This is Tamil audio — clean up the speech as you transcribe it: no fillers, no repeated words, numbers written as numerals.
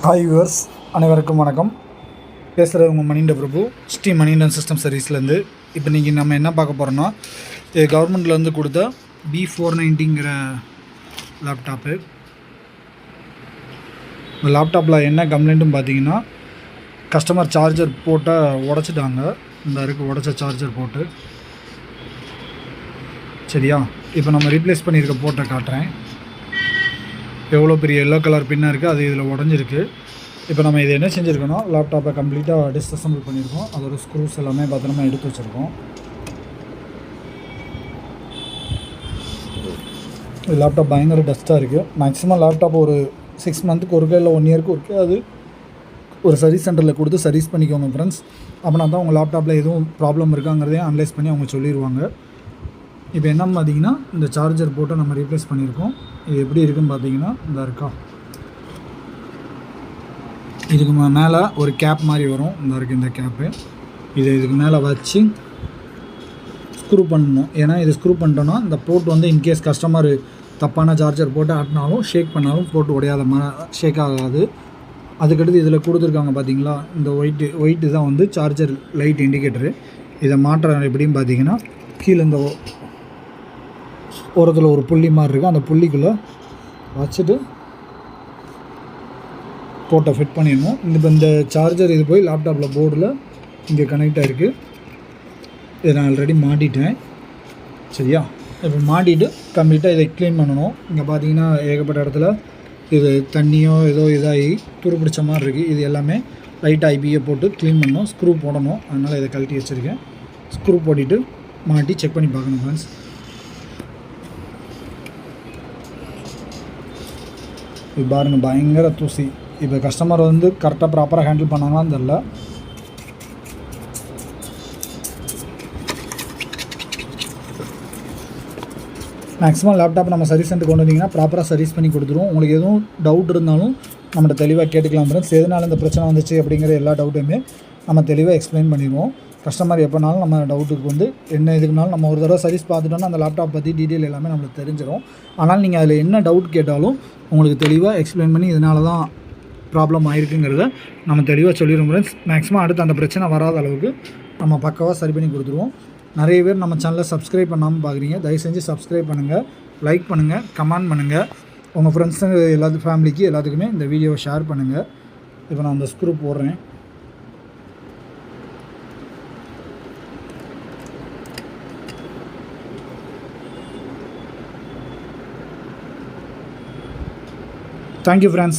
ஹாய் வியூவர்ஸ், அனைவருக்கும் வணக்கம். பேசுகிறது உங்கள் மணிண்ட பிரபு, ஸ்ரீ மணிண்டன் சிஸ்டம் சர்வீஸ்லேருந்து. இப்போ நீங்கள் நம்ம என்ன பார்க்க போகிறோன்னா, இது கவர்மெண்ட்லேருந்து கொடுத்த B490ங்கிற லேப்டாப்பு. இந்த லேப்டாப்பில் என்ன கம்ப்ளைண்ட்டுன்னு பார்த்தீங்கன்னா, கஸ்டமர் சார்ஜர் போட்டை உடச்சிட்டாங்க. இந்த இருக்குது உடச்ச சார்ஜர் போட்டு. சரியா, இப்போ நம்ம ரீப்ளேஸ் பண்ணியிருக்க போட்டை காட்டுறேன். எவ்வளோ பெரிய எல்லோ கலர் பின்னாக இருக்குது, அது இதில் உடஞ்சிருக்கு. இப்போ நம்ம இது என்ன செஞ்சுருக்கோன்னா, லேப்டாப்பை கம்ப்ளீட்டாக டிஸ்அசம்பிள் பண்ணியிருக்கோம். அதோட ஸ்க்ரூஸ் எல்லாமே பத்திரமா எடுத்து வச்சுருக்கோம். இது லேப்டாப் பயங்கர டஸ்ட்டாக இருக்குது. மேக்ஸிமம் லேப்டாப் ஒரு 6 மந்த்துக்கு ஒருக்கா இல்லை 1 இயருக்கு ஒருக்கா அது ஒரு சர்வீஸ் சென்டரில் கொடுத்து சர்வீஸ் பண்ணிக்கோங்க ஃப்ரெண்ட்ஸ். அப்படின்னா தான் உங்கள் லேப்டாப்பில் எதுவும் ப்ராப்ளம் இருக்காங்கிறதையும் அனலைஸ் பண்ணி அவங்க சொல்லிடுவாங்க. இப்போ என்ன பார்த்தீங்கன்னா, இந்த சார்ஜர் போட்டு நம்ம ரீப்ளேஸ் பண்ணியிருக்கோம். இது எப்படி இருக்குதுன்னு பார்த்தீங்கன்னா, இந்த இருக்கா, இதுக்கு மேலே ஒரு கேப் மாதிரி வரும். இந்த இருக்குது இந்த கேப்பு. இதுக்கு மேலே வச்சு ஸ்க்ரூ பண்ணணும். ஏன்னா இது ஸ்க்ரூ பண்ணிட்டோன்னா இந்த போர்ட் வந்து இன்கேஸ் கஸ்டமர் தப்பான சார்ஜர் போட்டு ஆட்டினாலும் ஷேக் பண்ணாலும் போர்ட் உடையாத ஷேக் ஆகாது. அதுக்கடுத்து இதில் கொடுத்துருக்காங்க பார்த்தீங்களா, இந்த ஒயிட்டு தான் வந்து சார்ஜர் லைட் இண்டிகேட்டரு. இதை மாற்ற எப்படின்னு பார்த்தீங்கன்னா, கீழே இந்த ஓரத்தில் ஒரு புள்ளி மாதிரி இருக்குது. அந்த புள்ளிக்குள்ளே வச்சுட்டு போட்டை ஃபிட் பண்ணிடணும். இந்த சார்ஜர் இது போய் லேப்டாப்பில் போர்டில் இங்கே கனெக்ட் ஆகிருக்கு. இதை நான் ஆல்ரெடி மாட்டிட்டேன். சரியா, இப்போ மாட்டிட்டு கம்ப்ளீட்டாக இதை க்ளீன் பண்ணணும். இங்கே பார்த்தீங்கன்னா ஏகப்பட்ட இடத்துல இது தண்ணியோ ஏதோ இதாகி துரு பிடிச்ச மாதிரி இருக்குது. இது எல்லாமே லைட்டாக ஐபியை போட்டு க்ளீன் பண்ணணும். ஸ்க்ரூ போடணும். அதனால் இதை கழட்டி வச்சுருக்கேன். ஸ்க்ரூ போட்டிட்டு மாட்டி செக் பண்ணி பார்க்கணும் ஃப்ரெண்ட்ஸ். இது பாருங்கள், பயங்கர தூசி. இப்போ கஸ்டமர் வந்து கரெக்டாக ப்ராப்பராக ஹேண்டில் பண்ணாங்களான்னு தெரில. மேக்ஸிமம் லேப்டாப் நம்ம சர்வீஸ் சென்டர் கொண்டு வந்தீங்கன்னா ப்ராப்பராக சர்வீஸ் பண்ணி கொடுத்துருவோம். உங்களுக்கு எதுவும் டவுட் இருந்தாலும் நம்மகிட்ட தெளிவாக கேட்டுக்கலாம் ஃப்ரெண்ட்ஸ். எதனால இந்த பிரச்சனை வந்துச்சு அப்படிங்கிற எல்லா டவுட்டையுமே நம்ம தெளிவாக எக்ஸ்பிளைன் பண்ணிடுவோம். கஸ்டமர் எப்போனாலும் நம்ம டவுட்டுக்கு வந்து என்ன இதுக்குனாலும் நம்ம ஒரு தடவை சர்வீஸ் பார்த்துட்டோன்னா அந்த லேப்டாப் பற்றி டீட்டெயில் எல்லாமே நம்மளுக்கு தெரிஞ்சிடும். ஆனால் நீங்கள் அதில் என்ன டவுட் கேட்டாலும் உங்களுக்கு தெளிவாக எக்ஸ்பிளைன் பண்ணி இதனால தான் ப்ராப்ளம் ஆகிருக்குங்கிறத நம்ம தெளிவாக சொல்லிடுவோம் ஃப்ரெண்ட்ஸ். மேக்ஸிமம் அடுத்து அந்த பிரச்சனை வராத அளவுக்கு நம்ம பக்காவாக சரி பண்ணி கொடுத்துருவோம். நிறைய பேர் நம்ம சேனலை சப்ஸ்கிரைப் பண்ணாமல் பார்க்குறீங்க. தயவு செஞ்சு சப்ஸ்கிரைப் பண்ணுங்கள், லைக் பண்ணுங்கள், கமெண்ட் பண்ணுங்கள். உங்கள் ஃப்ரெண்ட்ஸுங்க ஃபேமிலிக்கு எல்லாத்துக்குமே இந்த வீடியோவை ஷேர் பண்ணுங்கள். இப்போ நான் அந்த ஸ்க்ரூ போடுறேன். Thank you friends.